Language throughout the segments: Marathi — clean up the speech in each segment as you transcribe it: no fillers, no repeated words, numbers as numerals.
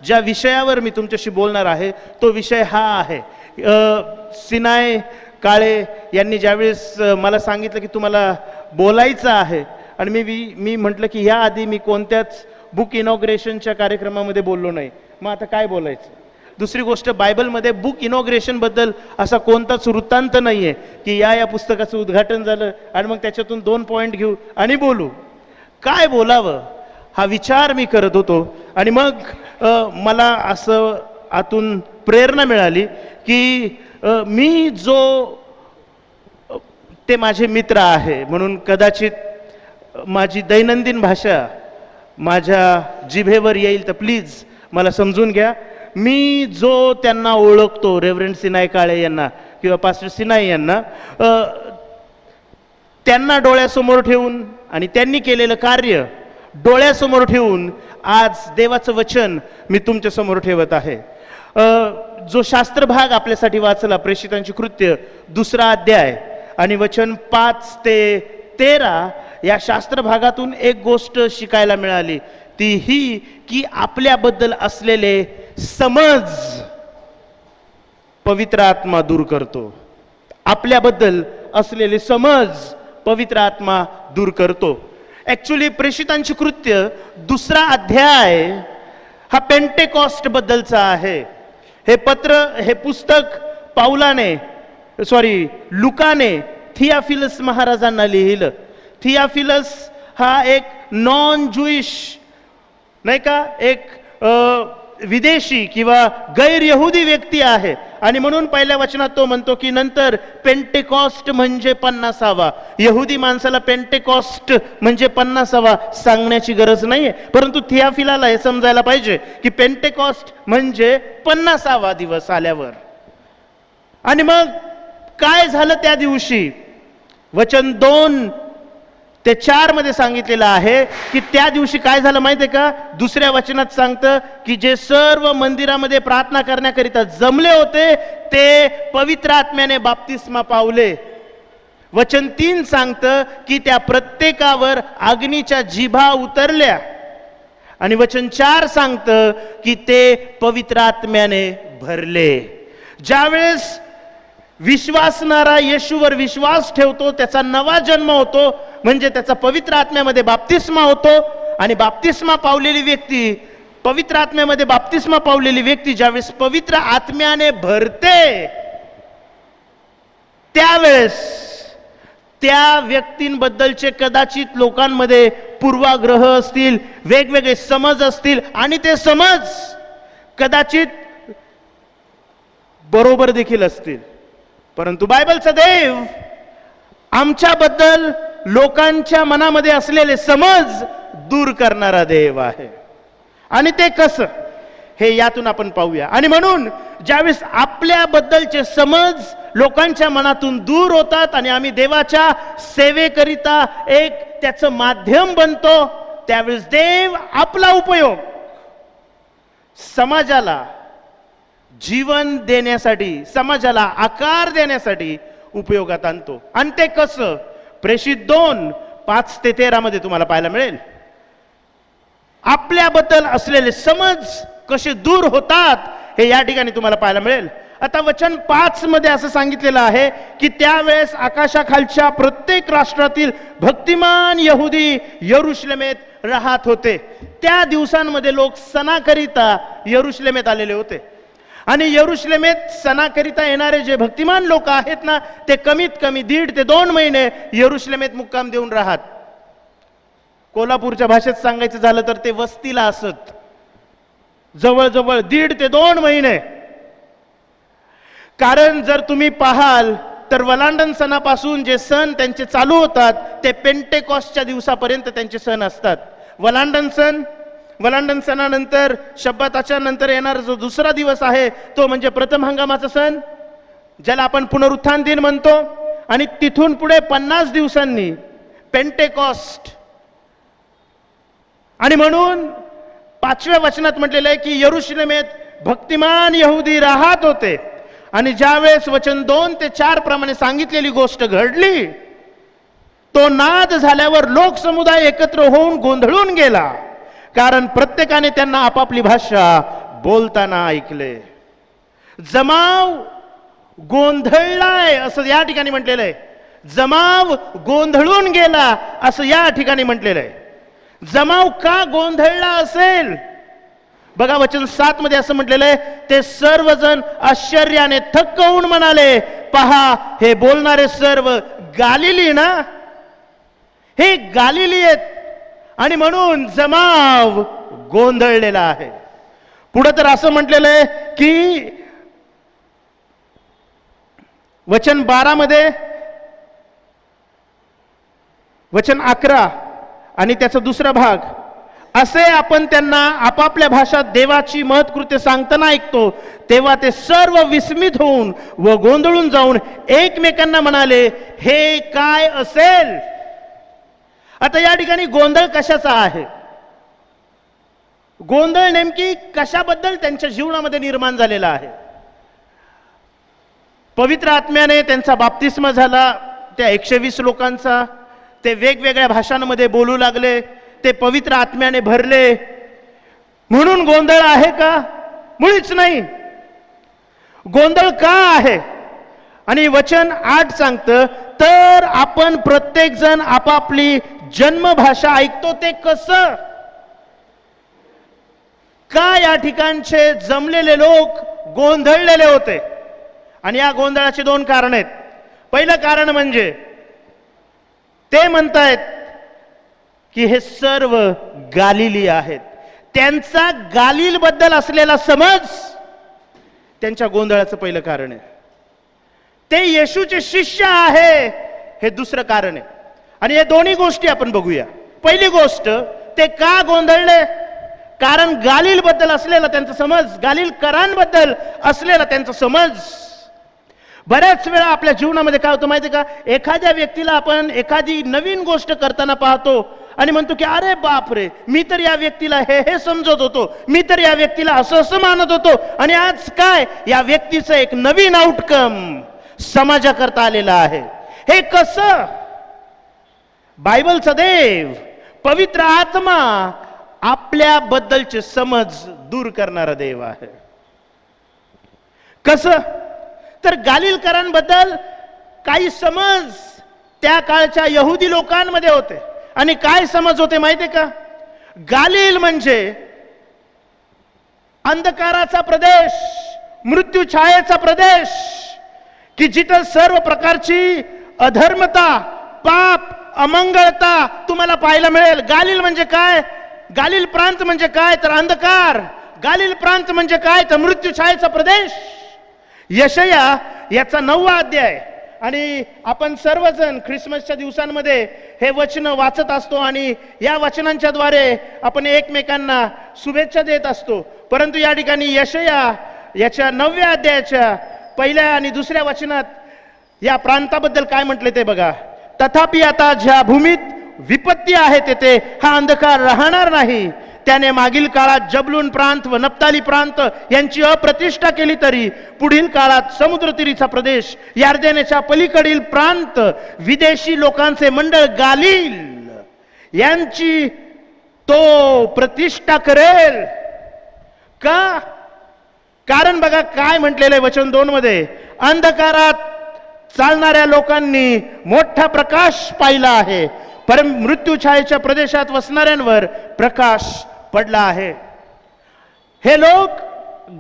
ज्या विषयावर मी तुमच्याशी बोलणार आहे तो विषय हा आहे. सिनाय काळे यांनी ज्यावेळेस मला सांगितलं की तुम्हाला बोलायचं आहे, आणि मी म्हटलं की याआधी मी कोणत्याच बुक इनॉग्रेशनच्या कार्यक्रमामध्ये बोललो नाही, मग आता काय बोलायचं. दुसरी गोष्ट, बायबलमध्ये बुक इनॉग्रेशनबद्दल असा कोणताच वृत्तांत नाही आहे की या पुस्तकाचं उद्घाटन झालं आणि मग त्याच्यातून 2 पॉईंट घेऊ आणि बोलू. काय बोलावं हा विचार मी करत होतो, आणि मग मला असं आतून प्रेरणा मिळाली की मी जो ते माझे मित्र आहे म्हणून कदाचित माझी दैनंदिन भाषा माझ्या जिभेवर येईल तर प्लीज मला समजून घ्या. मी जो त्यांना ओळखतो, रेव्हरंड सिनाय काळे यांना किंवा पास्टर सिनाय यांना, त्यांना डोळ्यासमोर ठेवून आणि त्यांनी केलेलं कार्य डोळ्यासमोर ठेवून आज देवाचं वचन मी तुमच्या समोर ठेवत आहे. जो शास्त्र भाग आपल्यासाठी वाचला, प्रेषितांची कृत्य 2रा अध्याय आणि वचन 5 ते 13, या शास्त्र भागातून एक गोष्ट शिकायला मिळाली, ती ही की आपल्याबद्दल असलेले समज पवित्र आत्मा दूर करतो. आपल्याबद्दल असलेले समज पवित्र आत्मा दूर करतो. ऍक्च्युली प्रेषितांची कृत्य 2रा अध्याय हा पेंटेकॉस्ट बद्दलचा आहे. हे पुस्तक लुकाने थियाफिलस महाराजांना लिहिलं. थियाफिलस हा एक नॉन ज्यूइश नाही का, एक विदेशी किंवा गैर यहुदी व्यक्ती आहे, आणि म्हणून पहिल्या वचनात तो म्हणतो की नंतर पेंटेकॉस्ट म्हणजे 50वा. यहुदी माणसाला पेंटेकॉस्ट म्हणजे 50वा सांगण्याची गरज नाहीये, परंतु थियाफिलाला हे समजायला पाहिजे की पेंटेकॉस्ट म्हणजे 50वा दिवस आल्यावर. आणि मग काय झालं त्या दिवशी, वचन 2 ते 4 मध्ये सांगितलेलं आहे की त्या दिवशी काय झालं माहितीये का. 2ऱ्या वचनात सांगतं की जे सर्व मंदिरामध्ये प्रार्थना करण्याकरिता जमले होते ते पवित्र आत्म्याने बाप्तिस्मा पावले. वचन 3 सांगतं की त्या प्रत्येकावर अग्नीच्या जिभा उतरल्या, आणि वचन 4 सांगतं की ते पवित्र आत्म्याने भरले. ज्यावेळेस विश्वासणारा येशूवर विश्वास ठेवतो त्याचा नवा जन्म होतो, म्हणजे त्याचा पवित्र आत्म्यामध्ये बाप्तिस्मा होतो. आणि बाप्तिस्मा पावलेली व्यक्ती, पवित्र आत्म्यामध्ये बाप्तिस्मा पावलेली व्यक्ती ज्यावेळेस पवित्र आत्म्याने भरते त्यावेळेस त्या व्यक्तींबद्दलचे कदाचित लोकांमध्ये पूर्वाग्रह असतील, वेगवेगळे समज असतील, आणि ते समज कदाचित बरोबर देखील असतील, परंतु बायबलचा देव आमच्याबद्दल लोकांच्या मनामध्ये असलेले समज दूर करणारा देव आहे. आणि ते कसं हे यातून आपण पाहूया. आणि म्हणून ज्यावेळेस आपल्याबद्दलचे समज लोकांच्या मनातून दूर होतात आणि आम्ही देवाच्या सेवेकरिता एक त्याचं माध्यम बनतो, त्यावेळेस देव आपला उपयोग समाजाला जीवन देण्यासाठी, समाजाला आकार देण्यासाठी उपयोगात आणतो. आणि ते कसं, प्रेषित 2 5 ते 13 मध्ये तुम्हाला पाहायला मिळेल. आपल्याबद्दल असलेले समज कसे दूर होतात हे या ठिकाणी तुम्हाला पाहायला मिळेल. आता वचन 5 मध्ये असं सांगितलेलं आहे की त्यावेळेस आकाशाखालच्या प्रत्येक राष्ट्रातील भक्तिमान यहुदी यरुशलेमेत राहत होते. त्या दिवसांमध्ये लोक सणाकरिता यरुशलेमेत आलेले होते, आणि यरुशलेमेत सणाकरिता येणारे जे भक्तिमान लोक आहेत ना, ते कमीत कमी 1.5 ते 2 महिने यरुशलेमेत मुक्काम देऊन राहत. कोल्हापूरच्या भाषेत सांगायचं झालं तर ते वस्तीला असत, जवळजवळ 1.5 ते 2 महिने. कारण जर तुम्ही पाहाल तर वलांडन सणापासून जे सण त्यांचे चालू होतात ते पेंटेकॉस्टच्या दिवसापर्यंत त्यांचे सण असतात. वलांडन सणानंतर शब्बाताच्या नंतर येणारा जो 2रा दिवस आहे तो म्हणजे प्रथम हंगामाचा सण, ज्याला आपण पुनरुत्थान दिन म्हणतो. आणि तिथून पुढे 50 दिवसांनी पेंटेकॉस्ट. आणि म्हणून 5व्या वचनात म्हटलेलं आहे की यरुशलेमेत भक्तिमान यहुदी राहत होते. आणि ज्यावेळेस वचन 2 ते 4 प्रमाणे सांगितलेली गोष्ट घडली, तो नाद झाल्यावर लोकसमुदाय एकत्र होऊन गोंधळून गेला, कारण प्रत्येकाने त्यांना आपापली भाषा बोलताना ऐकले. जमाव गोंधळलाय असं या ठिकाणी म्हटलेलं आहे. जमाव गोंधळून गेला असं या ठिकाणी म्हटलेलं आहे. जमाव का गोंधळला असेल? बघा वचन 7 मध्ये असं म्हटलेलं आहे, ते सर्वजण आश्चर्याने थक्क होऊन म्हणाले, पहा हे बोलणारे सर्व गालिली ना, हे गालिली आहेत आणि म्हणून जमाव गोंधळलेला आहे. पुढे तर असं म्हटलेलं आहे की वचन 12 मध्ये, वचन 11 आणि त्याचा दुसरा भाग, असे आपण त्यांना आपापल्या भाषात देवाची महत्कृत्य सांगताना ऐकतो, तेव्हा ते सर्व विस्मित होऊन व गोंधळून जाऊन एकमेकांना म्हणाले, हे काय असेल? आता या ठिकाणी गोंधळ कशाचा आहे? गोंधळ नेमकी कशाबद्दल त्यांच्या जीवनामध्ये निर्माण झालेला आहे? पवित्र आत्म्याने त्यांचा बाप्तिस्मा झाला, त्या 120 लोकांचा, ते वेगवेगळ्या भाषांमध्ये बोलू लागले, ते पवित्र आत्म्याने भरले, म्हणून गोंधळ आहे का? मुळीच नाही. गोंधळ का आहे? आणि वचन 8 सांगतं, तर आपण प्रत्येक जण आपापली जन्मभाषा ऐकतो. ते कसं? का या ठिकाणचे जमलेले लोक गोंधळलेले होते? आणि या गोंधळाचे 2 कारण आहेत. पहिलं कारण म्हणजे ते म्हणतायत की हे सर्व गालिली आहेत. त्यांचा गालिल बद्दल असलेला समज त्यांच्या गोंधळाचं पहिलं कारण आहे. ते येशूचे शिष्य आहे हे दुसरं कारण आहे. आणि हे दोन्ही गोष्टी आपण बघूया. पहिली गोष्ट, ते का गोंधळले? कारण गालिल बद्दल असलेला त्यांचा समज, गालिलकरांबद्दल असलेला त्यांचा समज. बऱ्याच वेळा आपल्या जीवनामध्ये काय होतं माहिती का, एखाद्या व्यक्तीला आपण एखादी नवीन गोष्ट करताना पाहतो आणि म्हणतो की अरे बाप रे, मी तर या व्यक्तीला हे समजत होतो, मी तर या व्यक्तीला असं मानत होतो, आणि आज काय, या व्यक्तीचं एक नवीन आउटकम समाजाकरता आलेला आहे. हे कसं? बायबलचा देव पवित्र आत्मा आपल्या बद्दलचे समज दूर करणारा देव आहे. कसं? तर गालिलकरांबद्दल काही समज त्या काळच्या यहुदी लोकांमध्ये होते. आणि काय समज होते माहितीये का? गालिल म्हणजे अंधकाराचा प्रदेश, मृत्यू छायेचा प्रदेश, की जिथं सर्व प्रकारची अधर्मता, पाप, अमंगळता तुम्हाला पाहायला मिळेल. गालिल म्हणजे काय? गालिल प्रांत म्हणजे काय? तर अंधकार. गालिल प्रांत म्हणजे काय? तर मृत्यू छायेचा प्रदेश. यशया याचा 9वा अध्याय, आणि आपण सर्वजण ख्रिसमसच्या दिवसांमध्ये हे वचन वाचत असतो आणि या वचनांच्या द्वारे आपण एकमेकांना शुभेच्छा देत असतो. परंतु या ठिकाणी यशया याच्या 9व्या अध्यायाच्या 1 आणि 2 वचनात या प्रांताबद्दल काय म्हटले ते बघा. तथापि आता ज्या भूमीत विपत्ती आहे तेथे हा अंधकार राहणार नाही. त्याने मागील काळात जबलून प्रांत व नप्ताली प्रांत यांची अप्रतिष्ठा केली तरी पुढील काळात समुद्रतीरीचा प्रदेश, यार्देनेच्या पलीकडील प्रांत, विदेशी लोकांचे मंडळ गालिल यांची तो प्रतिष्ठा करेल. का? कारण बघा काय म्हटलेलं आहे वचन 2 मध्ये, अंधकारात चालणाऱ्या लोकांनी मोठा प्रकाश पाहिला आहे, परंतु मृत्यू छायेच्या प्रदेशात वसणाऱ्यांवर प्रकाश पडला आहे. हे लोक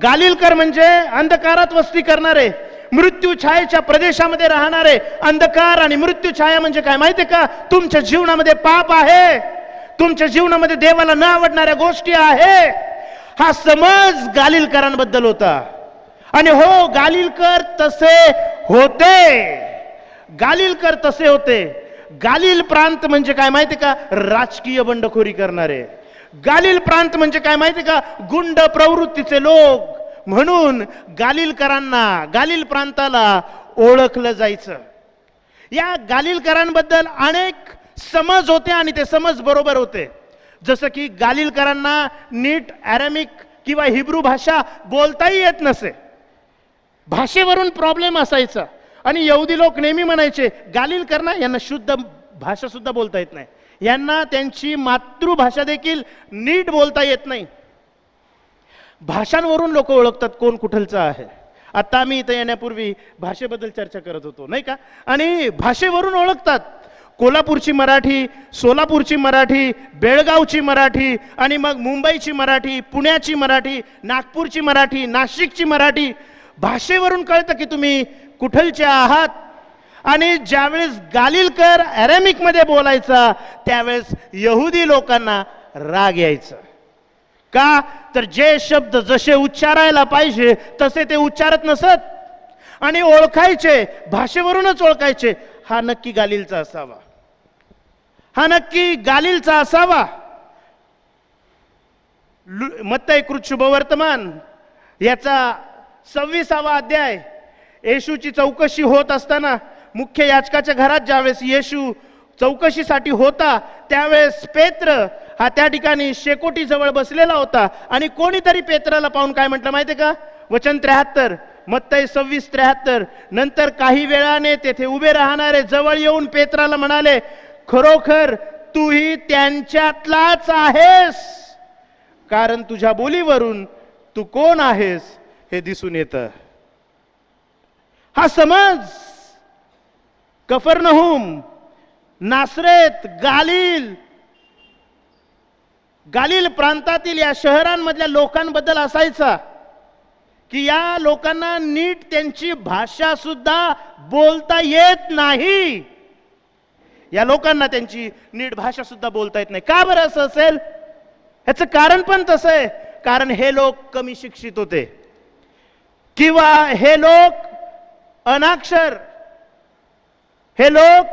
गालिलकर म्हणजे अंधकारात वस्ती करणारे, मृत्यू छायेच्या प्रदेशामध्ये राहणारे. अंधकार आणि मृत्यू छाया म्हणजे काय माहितीये का? तुमच्या जीवनामध्ये पाप आहे, तुमच्या जीवनामध्ये देवाला न आवडणाऱ्या गोष्टी आहे. हा समज गालिलकरांबद्दल होता. आणि हो, गालिलकर तसे होते. गालिलकर तसे होते. गालिल प्रांत म्हणजे काय माहिती का? राजकीय बंडखोरी करणारे. गालिल प्रांत म्हणजे काय माहिती का? गुंड प्रवृत्तीचे लोक. म्हणून गालिलकरांना, गालिल प्रांताला ओळखलं जायचं. या गालिलकरांबद्दल अनेक समज होते आणि ते समज बरोबर होते. जसं की गालिलकरांना नीट अरेमिक किंवा हिब्रू भाषा बोलताही येत नसे, भाषेवरून प्रॉब्लेम असायचा. आणि यहुदी लोक नेहमी म्हणायचे गालिलकर ना, यांना शुद्ध भाषा सुद्धा बोलता येत नाही, यांना त्यांची मातृभाषा देखील नीट बोलता येत नाही. भाषांवरून लोक ओळखतात कोण कुठलचा आहे. आता आम्ही इथं येण्यापूर्वी भाषेबद्दल चर्चा करत होतो नाही का, आणि भाषेवरून ओळखतात. कोल्हापूरची मराठी, सोलापूरची मराठी, बेळगावची मराठी, आणि मग मुंबईची मराठी, पुण्याची मराठी, नागपूरची मराठी, नाशिकची मराठी. भाषेवरून कळतं की तुम्ही कुठलचे आहात. आणि ज्यावेळेस गालिलकर अरेमिकमध्ये बोलायचा त्यावेळेस यहुदी लोकांना राग यायचा. का तर जे शब्द जसे उच्चारायला पाहिजे तसे ते उच्चारत नसत, आणि ओळखायचे भाषेवरूनच ओळखायचे. हा नक्की गालिलचा असावा, हा नक्की गालिलचा असावा. मत्तई कृत शुभवर्तमान याचा 26वा अध्याय. येशूची चौकशी होत असताना मुख्य याजकाच्या घरात ज्यावेळेस येशू चौकशीसाठी होता त्यावेळेस पेत्र हा त्या ठिकाणी शेकोटी जवळ बसलेला होता. आणि कोणीतरी पेत्राला पाहून काय म्हटलं माहितीये का? वचन 73, मत्तई 26:73. नंतर काही वेळाने तेथे उभे राहणारे जवळ येऊन पेत्राला म्हणाले, खरोखर तूही त्यांच्यातलाच आहेस, कारण तुझ्या बोलीवरून तू कोण आहेस हे दिसून येतं. हा समज कफरनहूम, नासरेत, गालिल प्रांतातील या शहरांमधल्या लोकांबद्दल असायचा की या लोकांना नीट त्यांची भाषा सुद्धा बोलता येत नाही. या लोकांना त्यांची नीट भाषा सुद्धा बोलता येत नाही. का बरं असं असेल? ह्याचं कारण पण तसं आहे, कारण हे लोक कमी शिक्षित होते, किंवा हे लोक अनाक्षर, हे लोक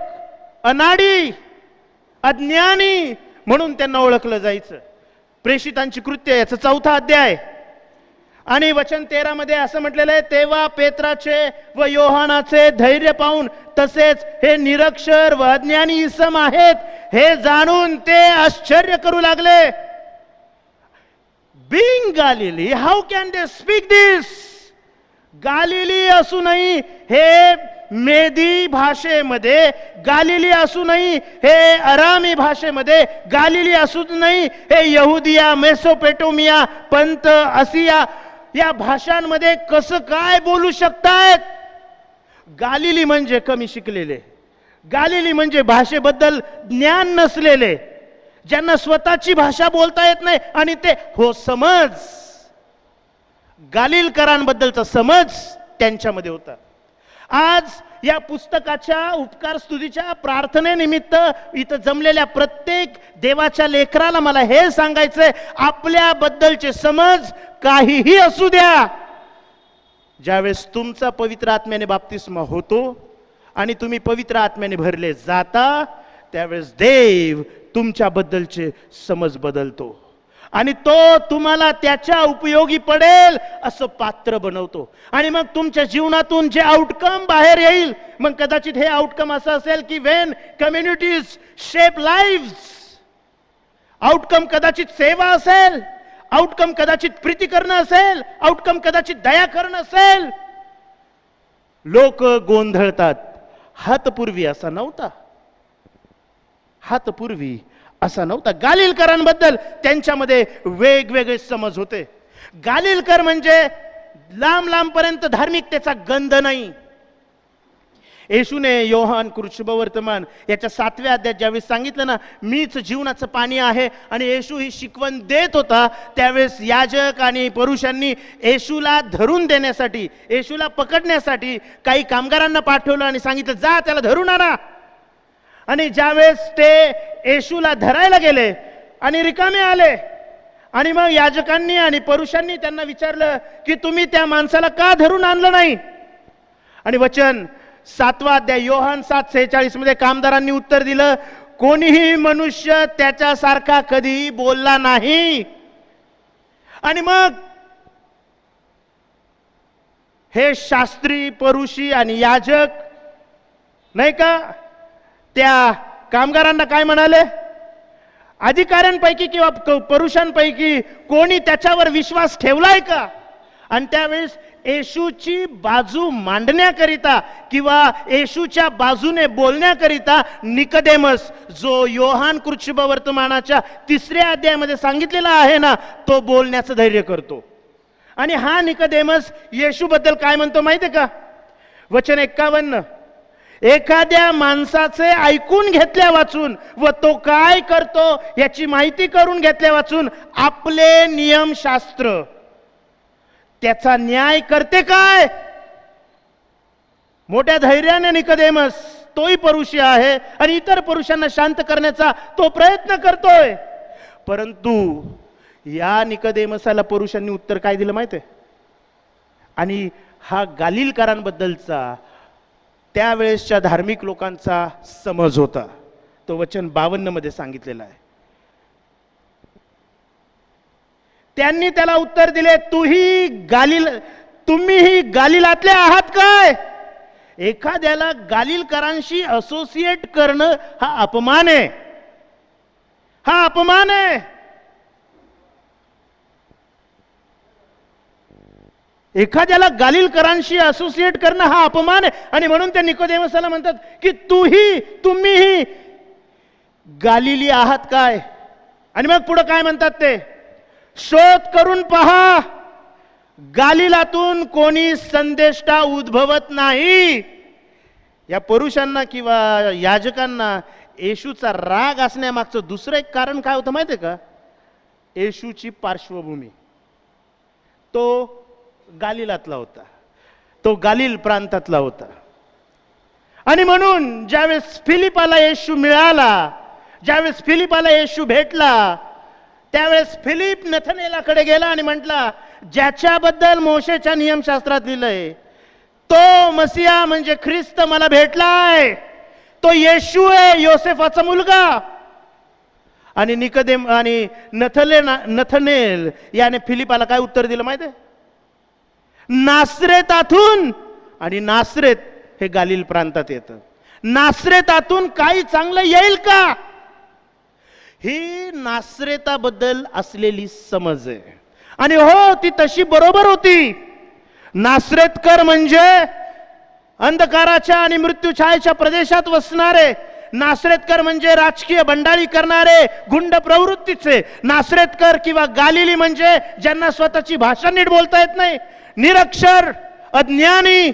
अनाडी, अज्ञानी म्हणून त्यांना ओळखलं जायचं. प्रेषितांची कृत्य याचा 4था अध्याय आणि वचन 13 मध्ये असं म्हटलेलं आहे, तेव्हा पेत्राचे व योहानाचे धैर्य पाहून तसेच हे निरक्षर व अज्ञानी इसम आहेत हे जाणून ते आश्चर्य करू लागले. Being Galilee, how can they speak this? Galilee असूनही हे मेदी भाषेमध्ये, गालिली असूनही हे अरामी भाषेमध्ये, गालिली असूनही हे यहुदिया, मेसोपोटेमिया, पंत, आसिया या भाषांमध्ये कसं काय बोलू शकतायत? गालिली म्हणजे कमी शिकलेले, गालिली म्हणजे भाषेबद्दल ज्ञान नसलेले, ज्यांना स्वतःची भाषा बोलता येत नाही. आणि ते हो समज, गालिलकरांबद्दलचा समज त्यांच्यामध्ये होता. आज या पुस्तकाच्या उपकार स्तुतीच्या प्रार्थनेनिमित्त इथं जमलेल्या प्रत्येक देवाच्या लेकराला मला हे सांगायचंय, आपल्याबद्दलचे समज काहीही असू द्या, ज्यावेळेस तुमचा पवित्र आत्म्याने बाप्तिस्मा होतो आणि तुम्ही पवित्र आत्म्याने भरले जाता त्यावेळेस देव तुमच्याबद्दलचे समज बदलतो आणि तो तुम्हाला त्याच्या उपयोगी पडेल असं पात्र बनवतो. आणि मग तुमच्या जीवनातून जे आउटकम बाहेर येईल, मग कदाचित हे आउटकम असं असेल की when communities shape lives, outcome कदाचित सेवा असेल, आउटकम कदाचित प्रीती करणं असेल, आउटकम कदाचित दया करणं असेल. लोक गोंधळतात. हातपूर्वी असा नव्हता, हातपूर्वी असा नव्हता. गालिलकरांबद्दल त्यांच्यामध्ये वेगवेगळे समज होते. गालिलकर म्हणजे लांब लांबपर्यंत धार्मिकतेचा गंध नाही. येशूने योहान कृत शुभवर्तमान याच्या 7व्या अध्यायात ज्यावेळेस सांगितलं ना, मीच जीवनाचं पाणी आहे, आणि येशू ही शिकवण देत होता, त्यावेळेस याजक आणि पुरुषांनी येशूला धरून देण्यासाठी, येशूला पकडण्यासाठी काही कामगारांना पाठवलं आणि सांगितलं, जा त्याला धरून आणा. आणि ज्यावेळेस ते येशूला धरायला गेले आणि रिकामे आले, आणि मग याजकांनी आणि पुरुषांनी त्यांना विचारलं की तुम्ही त्या माणसाला का धरून आणलं नाही? आणि वचन 7वा अध्याय योहान 7:46 मध्ये कामदारांनी उत्तर दिलं, कोणीही मनुष्य त्याच्यासारखा कधी बोलला नाही. आणि मग हे शास्त्री, परुषी आणि याजक नाही का त्या कामगारांना काय म्हणाले? अधिकाऱ्यांपैकी किंवा पुरुषांपैकी कोणी त्याच्यावर विश्वास ठेवलाय का? आणि त्यावेळेस येशूची बाजू मांडण्याकरिता किंवा येशूच्या बाजूने बोलण्याकरिता निकोदेमस, जो योहान कृष्णवर्तमानाच्या 3ऱ्या अध्यायामध्ये सांगितलेला आहे ना, तो बोलण्याचं धैर्य करतो. आणि हा निकोदेमस येशूबद्दल काय म्हणतो माहिती आहे का? वचन 51, एखाद्या माणसाचे ऐकून घेतल्या वाचून व तो काय करतो याची माहिती करून घेतल्या वाचून आपले नियमशास्त्र त्याचा न्याय करते काय? मोठ्या धैर्याने निकोदेमस, तोही परुषी आहे आणि इतर पुरुषांना शांत करण्याचा तो प्रयत्न करतोय. परंतु या निकोदेमसाला पुरुषांनी उत्तर काय दिलं माहिती आहे? आणि हा गालिलकरांबद्दलचा त्यावेळेसच्या धार्मिक लोकांचा समज होता, तो वचन 52 मध्ये सांगितलेला आहे. त्यांनी त्याला उत्तर दिले, तुम्हीही गालिलातले आहात काय? एखाद्याला गालिलकरांशी असोसिएट करणं हा अपमान आहे, हा अपमान आहे. एखाद्याला गालिलकरांशी असोसिएट करणं हा अपमान आहे. आणि म्हणून त्या निकोदेमसाला म्हणतात की तुम्हीही गालिली आहात काय? आणि मग पुढे काय म्हणतात ते? शोध करून पहा, गालिलातून कोणी संदेष्टा उद्भवत नाही. या पुरुषांना किंवा याजकांना येशूचा राग असण्यामागचं दुसरं एक कारण काय होतं माहिती आहे का? येशूची पार्श्वभूमी. तो गालिलातला होता, तो गालिल प्रांतातला होता. आणि म्हणून ज्यावेळेस फिलिपाला येशू मिळाला, ज्यावेळेस फिलिपाला येशू भेटला, त्यावेळेस फिलिप नथनेलाकडे गेला आणि म्हटला, ज्याच्याबद्दल मोशेच्या नियमशास्त्रात लिहिलंय तो मसिया म्हणजे ख्रिस्त मला भेटलाय, तो येशू आहे, योसेफाचा मुलगा. आणि नथनेल याने फिलिपाला काय उत्तर दिलं माहिती आहे? नासरेतातून, आणि नासरेत हे गालिल प्रांतात येतं, नासरेतातून काही चांगलं येईल का? ही नासरेताबद्दल असलेली समज आहे. आणि हो, ती तशी बरोबर होती. नासरेतकर म्हणजे अंधकाराच्या आणि मृत्यूछायेच्या प्रदेशात वसणारे, नासरेतकर म्हणजे राजकीय बंडाळी करणारे, गुंड प्रवृत्तीचे नासरेतकर, किंवा गालिली म्हणजे ज्यांना स्वतःची भाषा नीट बोलता येत नाही, निरक्षर, अज्ञानी.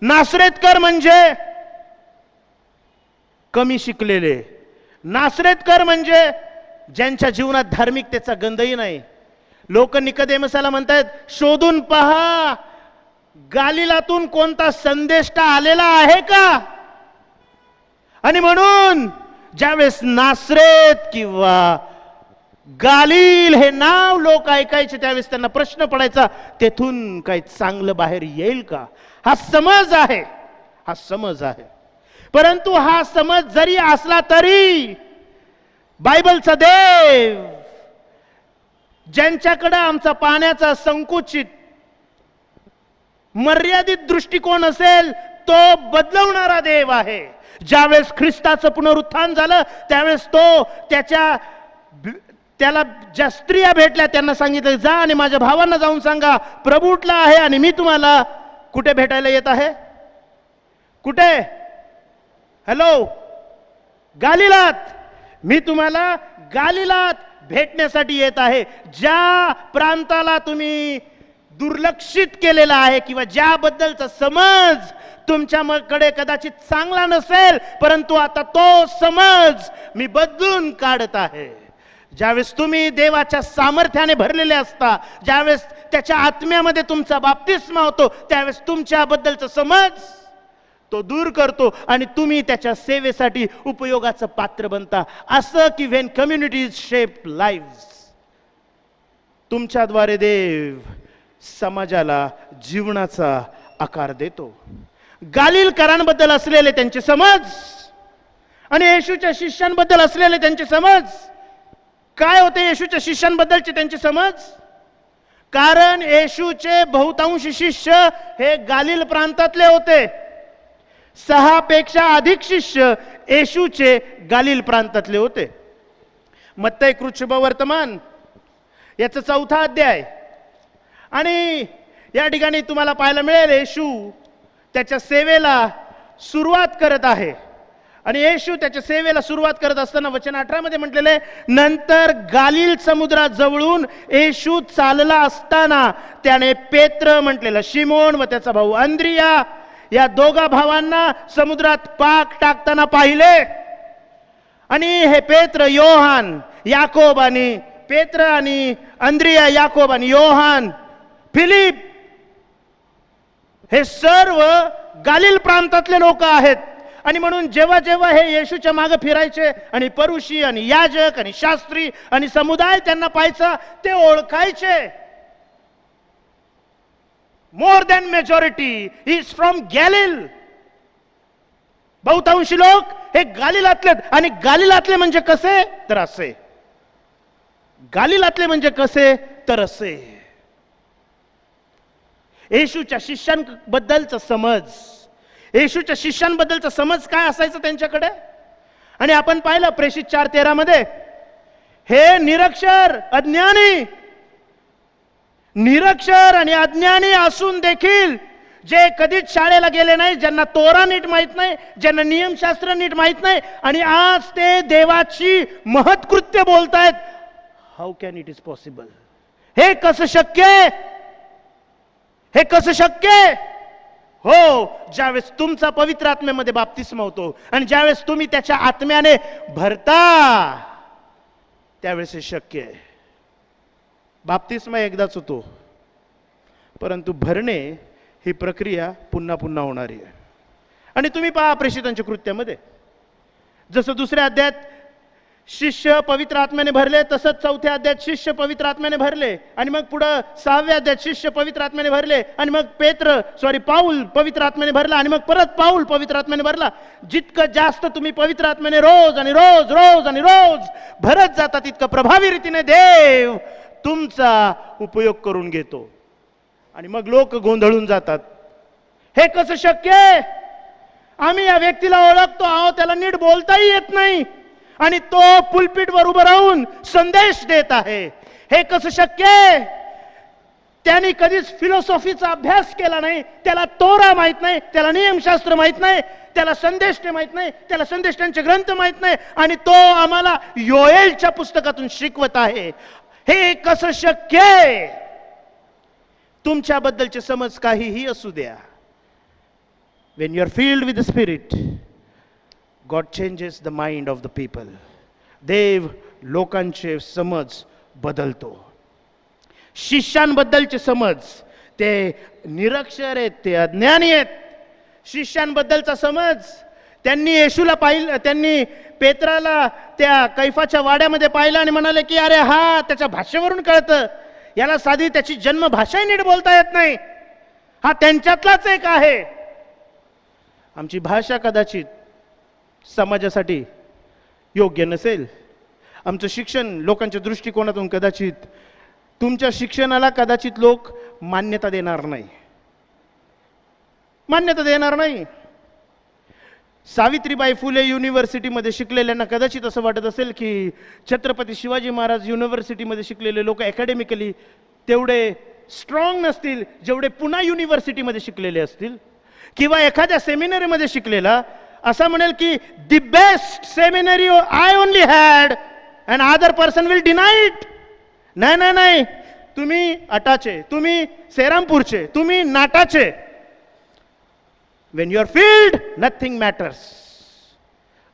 नासरेतकर म्हणजे कमी शिकलेले, नासरेतकर म्हणजे ज्यांच्या जीवनात धार्मिकतेचा गंधही नाही. लोक निकोदेमसाला म्हणतात, शोधून पहा, गालिलातून कोणता संदेष्टा आलेला आहे का? आणि म्हणून ज्यावेळेस नासरेत किंवा गालिल हे नाव लोक ऐकायचे, त्यावेळेस त्यांना प्रश्न पडायचा, तेथून काही चांगलं बाहेर येईल का? हा समज आहे, हा समज आहे. परंतु हा समज जरी असला तरी बायबलचा देव, ज्यांच्याकडे आमचा पाहण्याचा संकुचित मर्यादित दृष्टिकोन असेल, तो बदलवणारा देव आहे. ज्यावेळेस ख्रिस्ताचं पुनरुत्थान झालं, त्यावेळेस तो त्याला ज्या स्त्रिया भेटल्या त्यांना सांगितलं, जा आणि माझ्या भावांना जाऊन सांगा, प्रभू उठला आहे आणि मी तुम्हाला कुठे भेटायला येत आहे? कुठे? हॅलो, गालिलात. मी तुम्हाला गालिलात भेटण्यासाठी येत आहे. ज्या प्रांताला तुम्ही दुर्लक्षित केलेला आहे किंवा ज्याबद्दलचा समज तुमच्याकडे कदाचित चांगला नसेल, परंतु आता तो समज मी बदलून काढत आहे. ज्यावेळेस तुम्ही देवाच्या सामर्थ्याने भरलेले असता, ज्यावेळेस त्याच्या आत्म्यामध्ये तुमचा बाप्तिस्मा होतो, त्यावेळेस तुमच्याबद्दलचा समज तो दूर करतो आणि तुम्ही त्याच्या सेवेसाठी उपयोगाचं पात्र बनता. असं की व्हेन कम्युनिटीज शेप लाईव्स, तुमच्याद्वारे देव समाजाला जीवनाचा आकार देतो. गालिलकरांबद्दल असलेले त्यांचे समज आणि येशूच्या शिष्यांबद्दल असलेले त्यांचे समज काय होते? येशूच्या शिष्यांबद्दलचे त्यांचे समज, कारण येशूचे बहुतांश शिष्य हे गालिल प्रांतातले होते. 6 पेक्षा अधिक शिष्य येशूचे गालिल प्रांतातले होते. मत्तई कृष्णवर्तमान याचा 4था अध्याय आणि या ठिकाणी तुम्हाला पाहायला मिळेल येशू त्याच्या सेवेला सुरुवात करत आहे. आणि येशू त्याच्या सेवेला सुरुवात करत असताना वचन 18 मध्ये म्हटलेले, नंतर गालिल समुद्राजवळून येशू चालला असताना त्याने पेत्र म्हटलेला शिमोन व त्याचा भाऊ अंद्रिया या दोघा भावांना समुद्रात पाक टाकताना पाहिले. आणि हे पेत्र, योहान, याकोब आणि पेत्र आणि अंद्रिया, याकोब आणि योहान, फिलिप, हे सर्व गालिल प्रांतातले लोक आहेत. आणि म्हणून जेव्हा जेव्हा हे येशूच्या मागे फिरायचे आणि परुषी आणि याजक आणि शास्त्री आणि समुदाय त्यांना पाहायचा, ते ओळखायचे. More than majority is from Galilee. बहुतांशी लोक हे गालिलातले. आणि गालिलातले म्हणजे कसे तर असे, गालिलातले म्हणजे कसे तर असे. येशूच्या शिष्यांबद्दलचा समज, येशूच्या शिष्यांबद्दलचा समज काय असायचं त्यांच्याकडे. आणि आपण पाहिलं प्रेषित 4:13 मध्ये, हे निरक्षर अज्ञानी, निरक्षर आणि अज्ञानी असून देखील, जे कधीच शाळेला गेले नाही, ज्यांना तोरा नीट माहित नाही, ज्यांना नियमशास्त्र नीट माहित नाही, आणि आज ते देवाची महत्कृत्य बोलतायत. How can it is possible? हे कसं शक्य? हे कसं शक्य? हो, ज्यावेळेस तुमचा पवित्र आत्म्यामध्ये बाप्तिस्मा होतो आणि ज्यावेळेस तुम्ही त्याच्या आत्म्याने भरता, त्यावेळेस हे शक्य आहे. बाप्तिस्मा एकदाच होतो, परंतु भरणे ही प्रक्रिया पुन्हा पुन्हा होणारी आहे. आणि तुम्ही पहा प्रेषितांच्या कृत्यामध्ये, जसं 2ऱ्या अध्यायात शिष्य पवित्र आत्म्याने भरले, तसंच 4थ्या अध्यायात शिष्य पवित्र आत्म्याने भरले. आणि मग पुढे 6व्या अध्यायात शिष्य पवित्र आत्म्याने भरले. आणि मग पाऊल पवित्र आत्म्याने भरला. आणि मग परत पाऊल पवित्र आत्म्याने भरला. जितकं जास्त तुम्ही पवित्र आत्म्याने रोज आणि रोज रोज आणि रोज भरत जाता, तितकं प्रभावी रीतीने देव तुमचा उपयोग करून घेतो. आणि मग लोक गोंधळून जातात, हे कसं शक्य? आम्ही या व्यक्तीला ओळखतो आहोत, त्याला नीट बोलताही येत नाही, आणि तो पुलपीटवर उभं राहून संदेश देत आहे. हे कसं शक्य? त्यांनी कधीच फिलॉसॉफीचा अभ्यास केला नाही, त्याला तोरा माहित नाही, त्याला नियमशास्त्र माहित नाही, त्याला संदेश माहित नाही, त्याला संदेशांचे ग्रंथ माहित नाही, आणि तो आम्हाला योएलच्या पुस्तकातून शिकवत आहे. हे कसं शक्य? तुमच्याबद्दलचे समज काहीही असू द्या, when you are filled with the Spirit, God changes the mind of the people. देव लोकांचे समज बदलतो. शिष्यांबद्दलचे समज, ते निरक्षर आहेत, ते अज्ञानी आहेत. शिष्यांबद्दलचा समज, त्यांनी येशूला पाहिलं, त्यांनी पेत्राला त्या कैफाच्या वाड्यामध्ये पाहिलं आणि म्हणाले की अरे हा त्याच्या भाषेवरून कळतं, याला साधी त्याची जन्मभाषा नीट बोलता येत नाही, हा त्यांच्यातलाच एक आहे. आमची भाषा कदाचित समाजासाठी योग्य नसेल, आमचं शिक्षण लोकांच्या दृष्टिकोनातून कदाचित, तुमच्या शिक्षणाला कदाचित लोक मान्यता देणार नाही, मान्यता देणार नाही. सावित्रीबाई फुले युनिव्हर्सिटीमध्ये शिकलेल्यांना कदाचित असं वाटत असेल की छत्रपती शिवाजी महाराज युनिव्हर्सिटीमध्ये शिकलेले लोक अकॅडमिकली तेवढे स्ट्रॉंग नसतील जेवढे पुणा युनिव्हर्सिटीमध्ये शिकलेले असतील. किंवा एखाद्या सेमिनरीमध्ये शिकलेला असा म्हणेल की the best seminary I only had and other person will deny it. नाही नाही नाही, तुम्ही अटाचे, तुम्ही सेरामपूरचे, तुम्ही नाटाचे. When you are filled, nothing matters.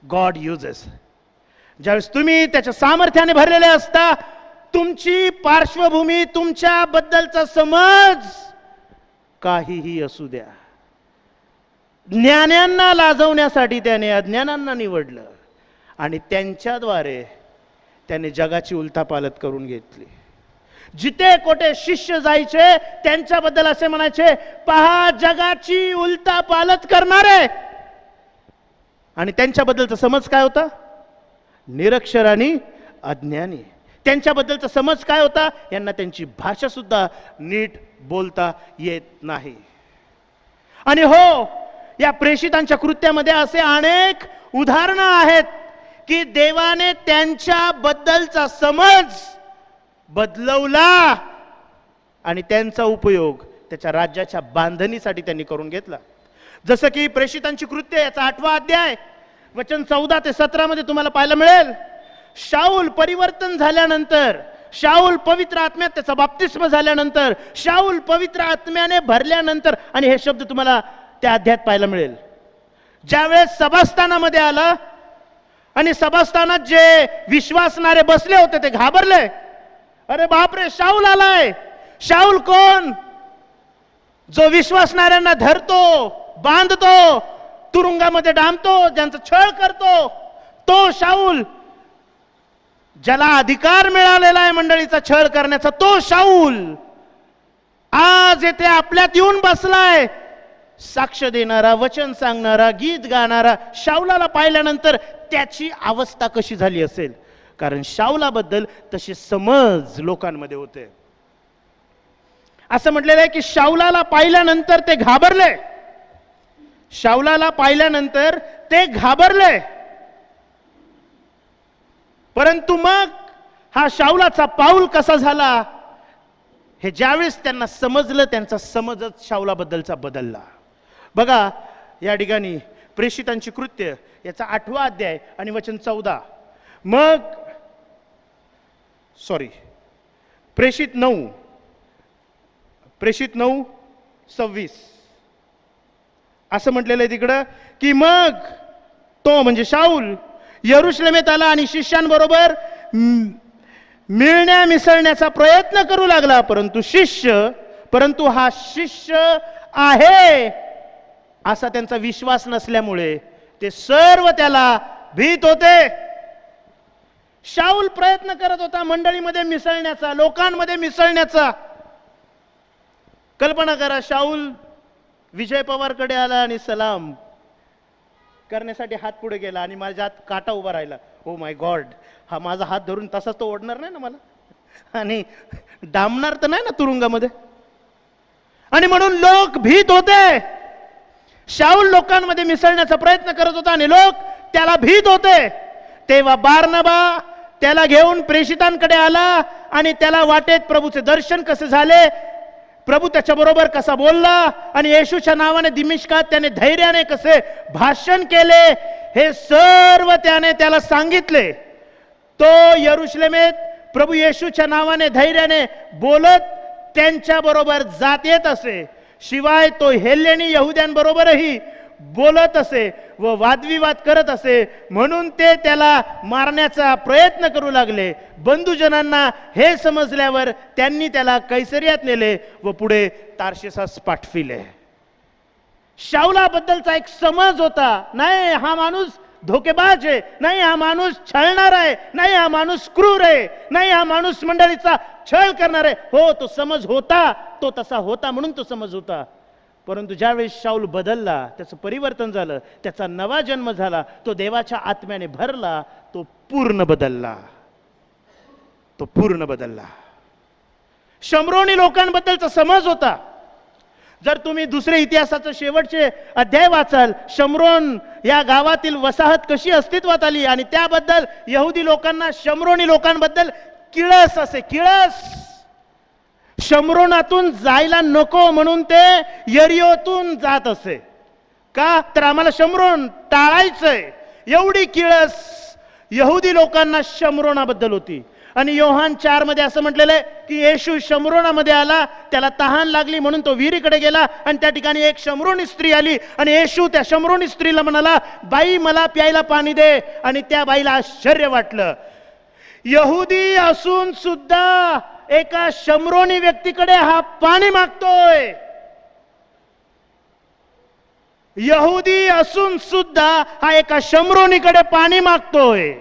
God uses. ज्यावेळेस तुम्ही त्याच्या सामर्थ्याने भरलेले असता, तुमची पार्श्वभूमी, तुमच्या बद्दलचा समज काहीही असू द्या, ज्ञान्यांना लाजवण्यासाठी त्याने अज्ञानांना निवडलं आणि त्यांच्याद्वारे त्याने जगाची उलथापालथ करून घेतली. जिथे कोठे शिष्य जायचे त्यांच्याबद्दल असे म्हणायचे, पहा जगाची उलथापालथ करणारे. आणि त्यांच्याबद्दलचा समज काय होता? निरक्षर आणि अज्ञानी. त्यांच्याबद्दलचा समज काय होता? यांना त्यांची भाषा सुद्धा नीट बोलता येत नाही. आणि हो, या प्रेषितांच्या कृत्यामध्ये असे अनेक उदाहरणं आहेत की देवाने त्यांच्याबद्दलचा समज बदलवला आणि त्यांचा उपयोग त्याच्या राज्याच्या बांधणीसाठी त्यांनी करून घेतला. जसं की प्रेषितांची कृत्य याचा 8वा अध्याय वचन 14 ते 17 मध्ये तुम्हाला पाहायला मिळेल. शाऊल परिवर्तन झाल्यानंतर, शाऊल पवित्र आत्म्यात त्याचा बाप्तिस्म झाल्यानंतर, शाऊल पवित्र आत्म्याने भरल्यानंतर, आणि हे शब्द तुम्हाला त्या अध्यायात पाहायला मिळेल. ज्यावेळेस सभास्थानामध्ये आला आणि सभास्थानात जे विश्वासणारे बसले होते ते घाबरले. अरे बापरे, शाऊल आलाय. शाऊल कोण? जो विश्वासणाऱ्यांना धरतो, बांधतो, तुरुंगामध्ये डांबतो, ज्यांचा छळ करतो, तो शाऊल. ज्याला अधिकार मिळालेला आहे मंडळीचा छळ करण्याचा, तो शाऊल आज येथे आपल्यात येऊन बसलाय. साक्ष देणारा, वचन सांगणारा, गीत गाणारा शाऊलाला पाहिल्यानंतर त्याची अवस्था कशी झाली असेल? कारण शाऊलाबद्दल तशी समज लोकांमध्ये होते. असं म्हटलेलं आहे की शाऊलाला पाहिल्यानंतर ते घाबरले. शाऊलाला पाहिल्यानंतर ते घाबरले. परंतु मग हा शाऊलाचा पाऊल कसा झाला हे ज्यावेळेस त्यांना समजलं, त्यांचा समजच शाऊलाबद्दलचा बदलला. बघा या ठिकाणी प्रेषितांची कृत्य याचा 8वा अध्याय आणि वचन 14. प्रेषित 9:26 असं म्हटलेलं आहे तिकडं की मग तो म्हणजे शाऊल यरुशलेमेत आला आणि शिष्यांबरोबर मिळण्या मिसळण्याचा प्रयत्न करू लागला. परंतु हा शिष्य आहे असा त्यांचा विश्वास नसल्यामुळे ते सर्व त्याला भीत होते. शाऊल प्रयत्न करत होता मंडळीमध्ये मिसळण्याचा, लोकांमध्ये मिसळण्याचा. कल्पना करा, शाऊल विजय पवारकडे आला आणि सलाम करण्यासाठी हात पुढे गेला आणि माझ्या हात काटा उभा राहिला. ओ माय गॉड, हा माझा हात धरून तसाच तो ओढणार नाही ना मला, आणि डांबणार तर नाही ना तुरुंगामध्ये. आणि म्हणून लोक भीत होते. शाऊल लोकांमध्ये मिसळण्याचा प्रयत्न करत होता आणि लोक त्याला भीत होते. तेव्हा बारनबा त्याला घेऊन प्रेषितांकडे आला आणि त्याला वाटेत प्रभूचे दर्शन कसे झाले, प्रभू त्याच्याबरोबर कसा बोलला आणि येशूच्या नावाने दिमिश्कात त्याने धैर्याने कसे भाषण केले, हे सर्व त्याने त्याला सांगितले. तो यरुशलेमेत प्रभू येशूच्या नावाने धैर्याने बोलत त्यांच्या बरोबर जात येत असे. शिवाय तो हेलेनी यहुद्यांबरोबरही बोलत असे व वादविवाद करत असे. म्हणून ते त्याला मारण्याचा प्रयत्न करू लागले. बंधुजनांना हे समजल्यावर त्यांनी त्याला कैसरियात नेले व पुढे तार्शिसास पाठविले. शाऊलाबद्दलचा एक समज होता, नाही हा माणूस धोकेबाज आहे, नाही हा माणूस छळणार आहे, नाही हा माणूस क्रूर आहे, नाही हा माणूस मंडळीचा छळ करणार आहे. हो, तो समज होता, तो तसा होता म्हणून तो समज होता. परंतु ज्यावेळेस शाऊल बदलला, त्याचं परिवर्तन झालं, त्याचा नवा जन्म झाला, तो देवाच्या आत्म्याने भरला, तो पूर्ण बदलला. शम्रोनी लोकांबद्दलचा समज होता. जर तुम्ही दुसरे इतिहासाचे शेवटचे अध्याय वाचाल, शम्रोन या गावातील वसाहत कशी अस्तित्वात आली आणि त्याबद्दल यहुदी लोकांना शम्रोनी लोकांबद्दल किळस असे. शम्रोनातून जायला नको म्हणून ते यरियोतून जात असे. का तर आम्हाला शम्रोन टाळायचंय, एवढी किळस यहुदी लोकांना शम्रोनाबद्दल होती. आणि योहान 4 मध्ये असं म्हटलेलं आहे की येशू शम्रोनामध्ये आला, त्याला तहान लागली म्हणून तो विहिरीकडे गेला आणि त्या ठिकाणी एक शम्रोनी स्त्री आली आणि येशू त्या शम्रोनी स्त्रीला म्हणाला, बाई मला प्यायला पाणी दे. आणि त्या बाईला आश्चर्य वाटलं, यहुदी असून सुद्धा एका शम्रोनी व्यक्तीकडे हा पाणी मागतोय. यहुदी असून सुद्धा हा एका शम्रोनीकडे पाणी मागतोय.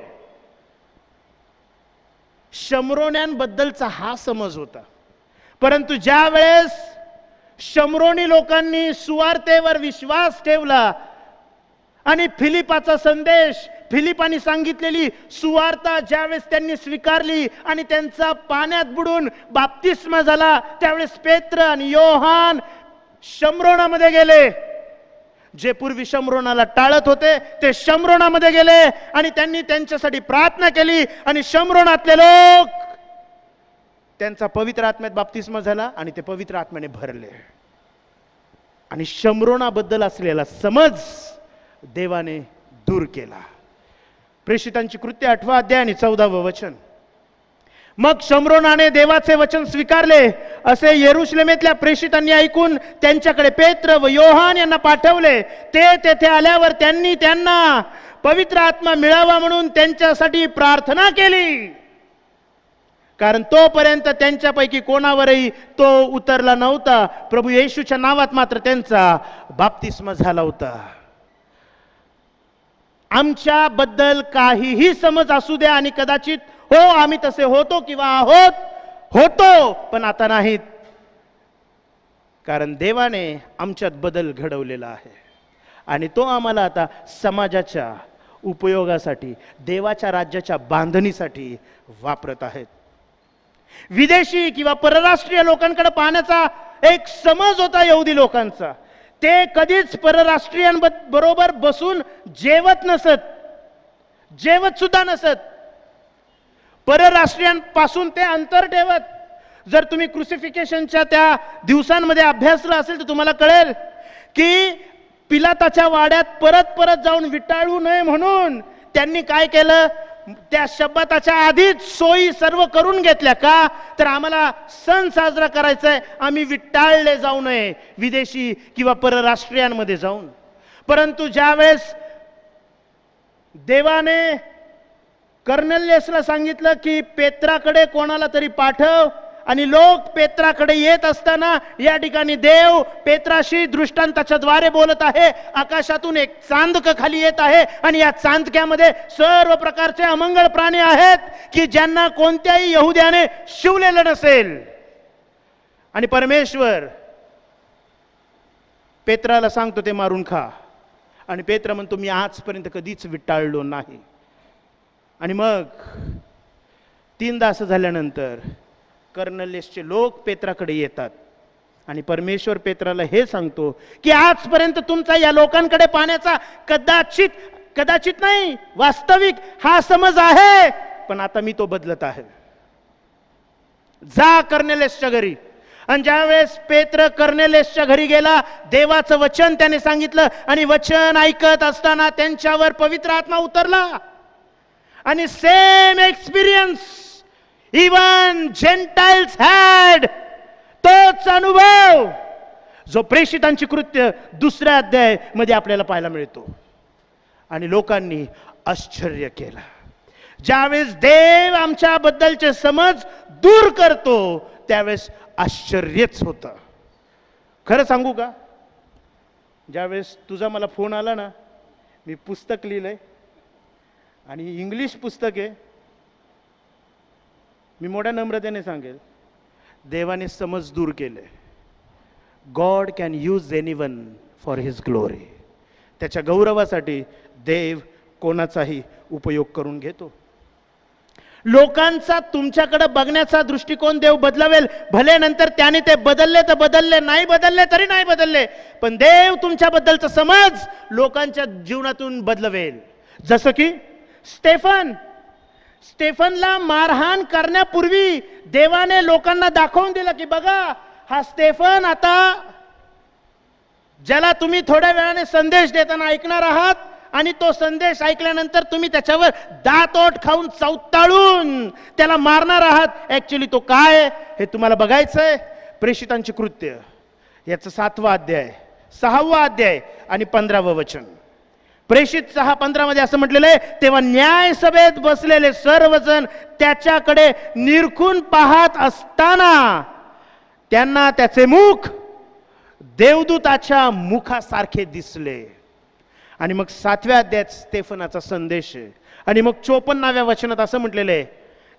शम्रोन्यांबद्दलचा हा समज होता. परंतु ज्या वेळेस शम्रोनी लोकांनी सुवार्तेवर विश्वास ठेवला आणि फिलिपाचा संदेश, फिलिपानी सांगितलेली सुवार्ता ज्यावेळेस त्यांनी स्वीकारली आणि त्यांचा पाण्यात बुडून बाप्तिस्मा झाला, त्यावेळेस पेत्र आणि योहान शम्रोनामध्ये गेले. जे पूर्वी शम्रोनाला टाळत होते ते शम्रोनामध्ये गेले आणि त्यांनी त्यांच्यासाठी प्रार्थना केली आणि शम्रोनातले लोक त्यांचा पवित्र आत्म्यात बाप्तिस्मा झाला आणि ते पवित्र आत्म्याने भरले. आणि शम्रोनाबद्दल असलेला समज देवाने दूर केला. प्रेषितांची कृत्य 8 अध्याय आणि 14 वचन. मग शम्रोनाने देवाचे वचन स्वीकारले असे यरुशलेमेतल्या प्रेषितांनी ऐकून त्यांच्याकडे पेत्र व योहान यांना पाठवले. ते तेथे आल्यावर त्यांनी त्यांना पवित्र आत्मा मिळावा म्हणून त्यांच्यासाठी प्रार्थना केली, कारण तोपर्यंत त्यांच्यापैकी कोणावरही तो उतरला नव्हता. प्रभू येशूच्या नावात मात्र त्यांचा बाप्तिस्मा झाला होता. आमच्या बद्दल काहीही समज असू द्या आणि कदाचित हो आम्ही तसे होतो किंवा होतो, पण आता नाहीत, कारण देवाने आमच्यात बदल घडवलेला आहे आणि तो आम्हाला आता समाजाच्या उपयोगासाठी, देवाच्या राज्याच्या बांधणीसाठी वापरत आहेत. विदेशी किंवा परराष्ट्रीय लोकांकडे पाहण्याचा एक समज होता यहुदी लोकांचा. ते कधीच परराष्ट्रीयांबरोबर बसून जेवत सुद्धा नसत. परराष्ट्रीयांपासून ते अंतर ठेवत. जर तुम्ही क्रुसिफिकेशनच्या त्या दिवसांमध्ये अभ्यासला असेल तर तुम्हाला कळेल की पिलाताच्या वाड्यात परत परत जाऊन विटाळू नये म्हणून त्यांनी काय केलं, त्या शब्बाताच्या आधीच सोयी सर्व करून घेतल्या. का तर आम्हाला सण साजरा करायचा आहे, आम्ही विटाळले जाऊ नये विदेशी किंवा परराष्ट्रीयांमध्ये जाऊन. परंतु ज्यावेळेस देवाने कर्नेलियसला सांगितलं की पेत्राकडे कोणाला तरी पाठव, आणि लोक पेत्राकडे येत असताना या ठिकाणी देव पेत्राशी दृष्टांताच्या द्वारे बोलत आहे. आकाशातून एक चांदक खाली येत आहे आणि या चांदक्यामध्ये सर्व प्रकारचे अमंगळ प्राणी आहेत की ज्यांना कोणत्याही यहुद्याने शिवलेलं नसेल. आणि परमेश्वर पेत्राला सांगतो ते मारून खा, आणि पेत्र म्हणतो मी आजपर्यंत कधीच विटाळलो नाही. आणि मग 3दा असं झाल्यानंतर कर्नेलियसचे लोक पेत्राकडे येतात आणि परमेश्वर पेत्राला हे सांगतो की आजपर्यंत तुमचा या लोकांकडे पाहण्याचा कदाचित नाही, वास्तविक हा समज आहे, पण आता मी तो बदलत आहे. जा कर्नेलियसच्या घरी. आणि ज्यावेळेस पेत्र कर्नेलियसच्या घरी गेला, देवाचं वचन त्याने सांगितलं आणि वचन ऐकत असताना त्यांच्यावर पवित्र आत्मा उतरला. आणि same experience even Gentiles had, तोच अनुभव जो प्रेषितांची कृत्य 2 अध्याय मध्ये आपल्याला पाहायला मिळतो. आणि लोकांनी आश्चर्य केलं. ज्यावेळेस देव आमच्या बद्दलचे समज दूर करतो त्यावेळेस आश्चर्यच होतं. खरं सांगू का, ज्यावेळेस तुझा मला फोन आला ना, मी पुस्तक लिहिलंय आणि इंग्लिश पुस्तक आहे. मी मोठ्या नम्रतेने सांगेल, देवाने समज दूर केले. God can use anyone for his glory. त्याच्या गौरवासाठी देव कोणाचाही उपयोग करून घेतो. लोकांचा तुमच्याकडे बघण्याचा दृष्टिकोन देव बदलवेल. भले नंतर त्याने ते बदलले तर बदलले, नाही बदलले तरी नाही बदलले, पण देव तुमच्याबद्दलचा समज लोकांच्या जीवनातून बदलवेल. जसं की स्टेफनला मारहाण करण्यापूर्वी देवाने लोकांना दाखवून दिलं की बघा हा स्टेफन आता ज्याला तुम्ही थोड्या वेळाने संदेश देताना ऐकणार आहात, आणि तो संदेश ऐकल्यानंतर तुम्ही त्याच्यावर दातोट खाऊन चौताळून त्याला मारणार आहात. ऍक्च्युली तो काय हे तुम्हाला बघायचंय. प्रेषितांची कृत्य याचं 7वा अध्याय, 6वा अध्याय आणि 15वं वचन. प्रेषित 6:15 मध्ये असं म्हटलेलं आहे, तेव्हा न्याय सभेत बसलेले सर्वजण त्याच्याकडे निरखून पाहत असताना त्यांना त्याचे मुख देवदूताच्या मुखासारखे दिसले. आणि मग 7व्या अध्यायात स्तेफनाचा संदेश आहे. आणि मग 54व्या वचनात असं म्हटलेलं आहे,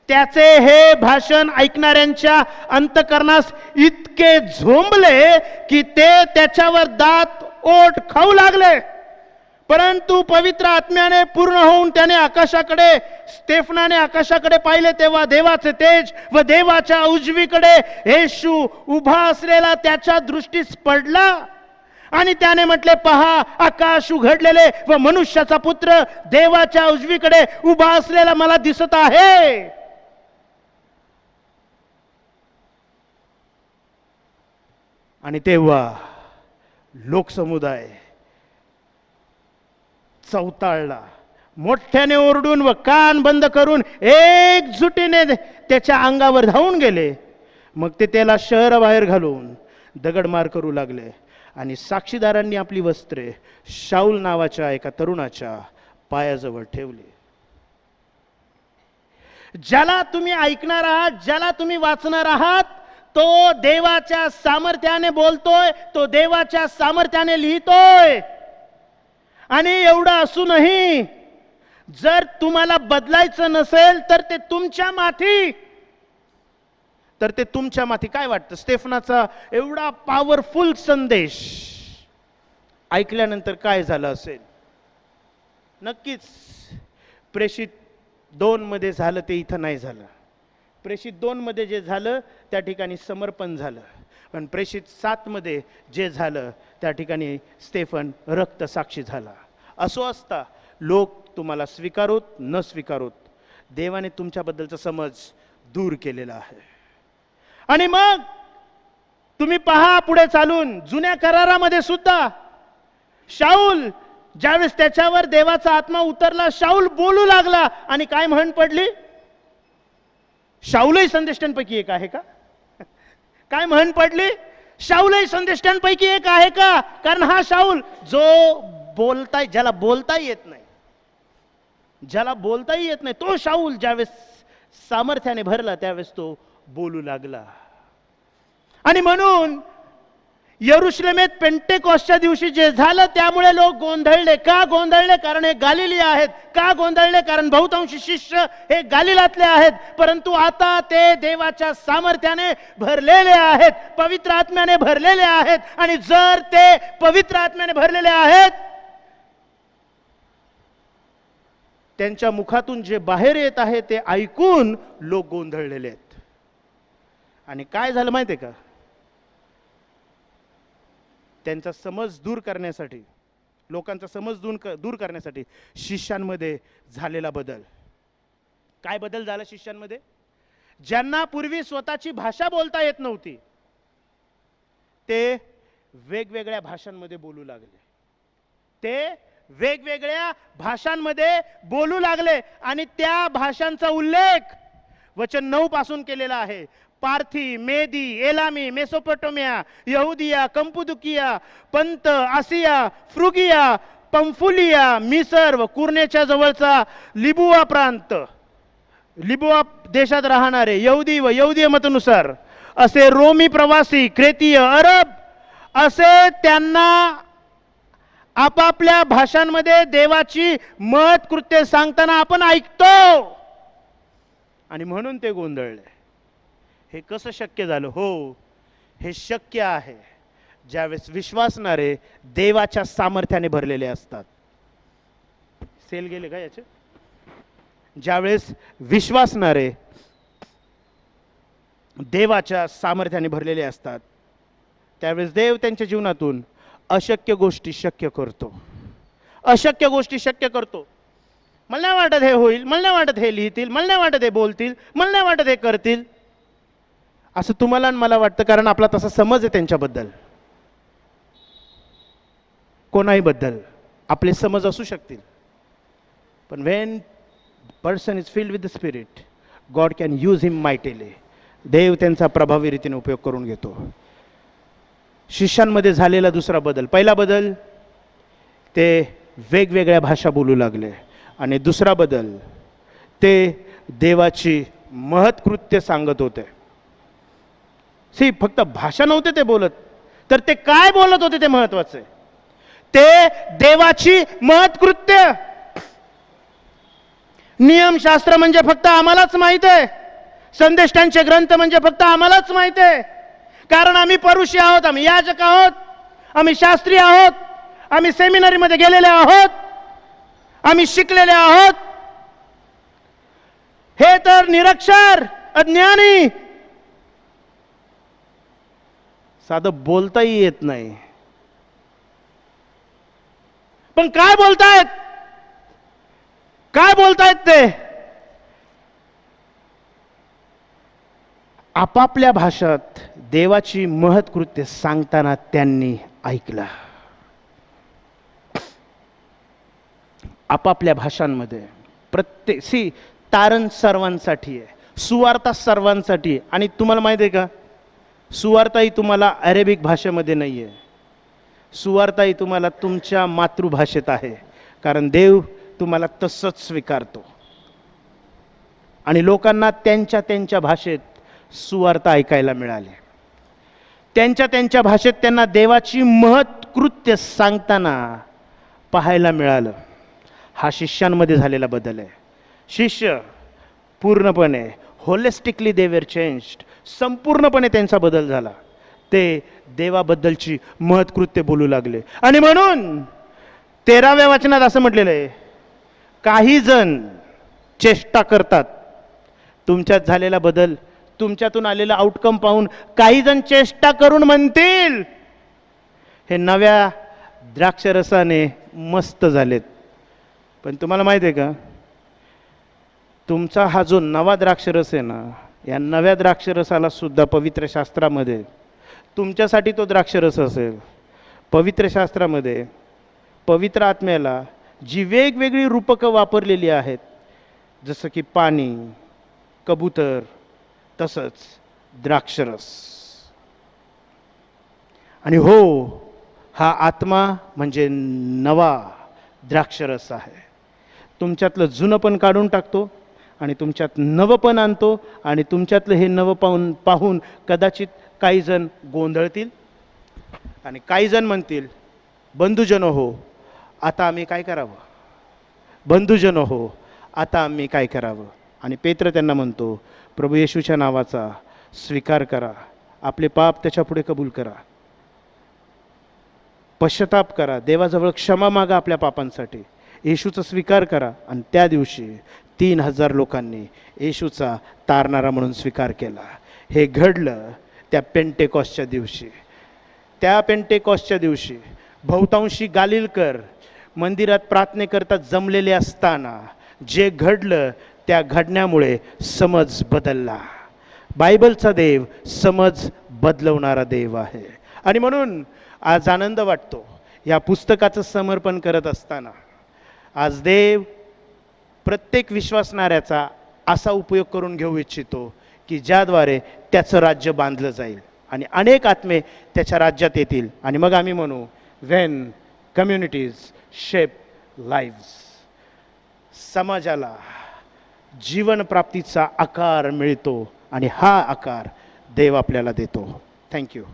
त्याचे हे भाषण ऐकणाऱ्यांच्या अंतकरणास इतके झोंबले की ते त्याच्यावर दात ओठ खाऊ लागले. परंतु पवित्र आत्म्याने पूर्ण होऊन स्तेफनाने आकाशाकडे पाहिले, तेव्हा देवाचे तेज व देवाच्या उजवीकडे येशू उभा असलेला त्याच्या दृष्टीस पडला. आणि त्याने म्हटले, पहा आकाश उघडलेले व मनुष्याचा पुत्र देवाच्या उजवीकडे उभा असलेला मला दिसत आहे. आणि तेव्हा लोकसमुदाय चवताळला. मोठ्याने ओरडून व कान बंद करून एकजुटीने त्याच्या अंगावर धावून गेले. मग ते त्याला शहराबाहेर घालून दगडमार करू लागले आणि साक्षीदारांनी आपली वस्त्रे शाऊल नावाच्या एका तरुणाच्या पायाजवळ ठेवली. ज्याला तुम्ही ऐकणार आहात, ज्याला तुम्ही वाचणार आहात, तो देवाच्या सामर्थ्याने बोलतोय, तो देवाच्या सामर्थ्याने लिहितोय. आणि एवढं असूनही जर तुम्हाला बदलायचं नसेल तर ते तुमच्या माथी काय वाटतं? स्टेफनाचा एवढा पॉवरफुल संदेश ऐकल्यानंतर काय झालं असेल? नक्कीच प्रेषित 2 मध्ये झालं ते इथं नाही झालं. प्रेषित 2 मध्ये जे झालं त्या ठिकाणी समर्पण झालं, पण प्रेषित 7 मध्ये जे झालं त्या ठिकाणी स्टेफन रक्तसाक्षी झाला. असो असता लोक तुम्हाला स्वीकारोत न स्वीकारोत, देवाने तुमच्याबद्दलचा समज दूर केलेला आहे. आणि मग तुम्ही पहा पुढे चालून जुन्या करारामध्ये सुद्धा शाऊल, ज्यावेळेस त्याच्यावर देवाचा आत्मा उतरला, शाऊल बोलू लागला. आणि काय म्हण पडली? शाऊलही संदेष्टांपैकी एक आहे का? काय म्हण पडली? शाऊलही संदेष्टांपैकी एक आहे का? कारण हा शाऊल ज्याला बोलताही येत नाही, तो शाऊल ज्यावेळेस सामर्थ्याने भरला त्यावेळेस तो बोलू लागला. आणि म्हणून यरुशलेमेत पेंटेकॉस्टच्या दिवशी जे झालं त्यामुळे लोक गोंधळले. का गोंधळले? कारण हे गालिली आहेत. का गोंधळले? कारण बहुतांशी शिष्य हे गालिलातले आहेत. परंतु आता ते देवाच्या सामर्थ्याने भरलेले आहेत, पवित्र आत्म्याने भरलेले आहेत. आणि जर ते पवित्र आत्म्याने भरलेले आहेत, त्यांच्या मुखातून जे बाहेर येत आहे ते ऐकून लोक गोंधळलेले आहेत. आणि काय झालं माहिती आहे का? त्यांचा समज दूर करण्यासाठी, लोकांचा समज दूर करण्यासाठी शिष्यांमध्ये झालेला बदल. काय बदल झाला शिष्यांमध्ये? ज्यांना पूर्वी स्वतःची भाषा बोलता येत नव्हती ते वेगवेगळ्या भाषांमध्ये बोलू लागले. आणि त्या भाषांचा उल्लेख वचन 9 पासून केलेला आहे. पार्थी, मेदी, एलामी, मेसोपोटामिया, यहुदिया, कंपुदुकिया, पंत, आसिया, फ्रुगिया, पंफुलिया, मिसर व कुर्नेच्या जवळचा लिबुआ प्रांत, लिबुआ देशात राहणारे यहुदी व यहुदी मतानुसार असे रोमी प्रवासी, क्रेतीय, अरब असे त्यांना आपापल्या भाषांमध्ये देवाची महत् कृत्ये सांगताना आपण ऐकतो. आणि म्हणून ते गोंधळले. हे कसं शक्य झालं? हो, हे शक्य आहे ज्यावेळेस विश्वासणारे देवाच्या सामर्थ्याने भरलेले असतात. सेल गेले का याचे? ज्यावेळेस विश्वासणारे देवाच्या सामर्थ्याने भरलेले असतात त्यावेळेस देव त्यांच्या जीवनातून अशक्य गोष्टी शक्य करतो. अशक्य गोष्टी शक्य करतो. मला नाही वाटत हे होईल, मला नाही वाटत हे लिहितील, मला नाही वाटत हे बोलतील, मला नाही वाटत हे करतील, असं तुम्हाला आणि मला वाटतं. कारण आपला तसा समज आहे त्यांच्याबद्दल. कोणाही बद्दल आपले समज असू शकतील, पण when person is filled with the spirit God can use him mightily. देव त्यांचा प्रभावी रीतीने उपयोग करून घेतो. शिष्यांमध्ये झालेला दुसरा बदल, पहिला बदल ते वेगवेगळ्या भाषा बोलू लागले. आणि दुसरा बदल ते देवाची महत् कृत्य सांगत होते. फक्त भाषा नव्हते ते बोलत, तर ते काय बोलत होते ते महत्वाचं आहे. ते देवाची महत् कृत्य. नियमशास्त्र म्हणजे फक्त आम्हालाच माहित आहे, संदेष्टांचे ग्रंथ म्हणजे फक्त आम्हालाच माहित आहे. कारण आम्ही परुषी आहोत, आम्ही याजक आहोत, आम्ही शास्त्री आहोत, आम्ही सेमिनरीमध्ये गेलेले आहोत, आम्ही शिकलेले आहोत. हे तर निरक्षर, अज्ञानी, साधं बोलताही येत नाही. पण काय बोलतायत? काय बोलतायत ते? आपापल्या भाषेत देवाची महत् कृत्य सांगताना त्यांनी ऐकलं. आपापल्या भाषांमध्ये तारण सर्वांसाठी आहे, सुवार्ता सर्वांसाठी आहे. आणि तुम्हाला माहिती आहे का, सुवार्ता ही तुम्हाला अरेबिक भाषेमध्ये नाही आहे, सुवार्ता ही तुम्हाला तुमच्या मातृभाषेत आहे. कारण देव तुम्हाला तसंच स्वीकारतो. आणि लोकांना त्यांच्या त्यांच्या भाषेत सुवार्ता ऐकायला मिळाली. त्यांच्या त्यांच्या भाषेत त्यांना देवाची महत्कृत्य सांगताना पाहायला मिळालं. हा शिष्यांमध्ये झालेला बदल आहे. शिष्य पूर्णपणे होलिस्टिकली दे वर चेंज्ड, संपूर्णपणे त्यांचा बदल झाला. ते देवाबद्दलची महत्कृत्य बोलू लागले. आणि म्हणून 13व्या वचनात असं म्हटलेलं आहे, काही जण चेष्टा करतात. तुमच्यात झालेला बदल, तुमच्यातून आलेला आउटकम पाहून काही जण चेष्टा करून म्हणतील, हे नव्या द्राक्षरसाने मस्त झालेत. पण तुम्हाला माहिती आहे का, तुमचा हा जो नवा द्राक्षरस आहे ना, या नव्या द्राक्षरसाला सुद्धा पवित्र शास्त्रामध्ये, तुमच्यासाठी तो द्राक्षरस असेल, पवित्र शास्त्रामध्ये पवित्र आत्म्याला जी वेगवेगळी रूपकं वापरलेली आहेत, जसं की पाणी, कबूतर, तसंच द्राक्षरस. आणि हो, हा आत्मा म्हणजे नवा द्राक्षरस आहे. तुमच्यातलं जुनं पण काढून टाकतो आणि तुमच्यात नवं पण आणतो. आणि तुमच्यातलं हे नवं पाहून कदाचित काही जण गोंधळतील आणि काही जण म्हणतील, बंधुजन हो, आता आम्ही काय करावं, बंधुजन हो, आता आम्ही काय करावं. आणि पेत्र त्यांना म्हणतो, प्रभू येशूच्या नावाचा स्वीकार करा, आपले पाप त्याच्यापुढे कबूल करा, पश्चाताप करा, देवाजवळ क्षमा मागा आपल्या पापांसाठी, येशूचा स्वीकार करा. आणि त्या दिवशी 3000 लोकांनी येशूचा तारणारा म्हणून स्वीकार केला. हे घडलं त्या पेंटेकॉसच्या दिवशी. त्या पेंटेकॉसच्या दिवशी बहुतांशी गालिलकर मंदिरात प्रार्थनेकरता जमलेले असताना जे घडलं, त्या घडण्यामुळे समज बदलला. बायबलचा देव समज बदलवणारा देव आहे. आणि म्हणून आज आनंद वाटतो या पुस्तकाचं समर्पण करत असताना. आज देव प्रत्येक विश्वासणाऱ्याचा असा उपयोग करून घेऊ इच्छितो की ज्याद्वारे त्याचं राज्य बांधलं जाईल आणि अनेक आत्मे त्याच्या राज्यात येतील. आणि मग आम्ही म्हणू, व्हेन कम्युनिटीज शेप लाईव्स, समाजाला जीवनप्राप्तीचा आकार मिळतो आणि हा आकार देव आपल्याला देतो. थँक्यू.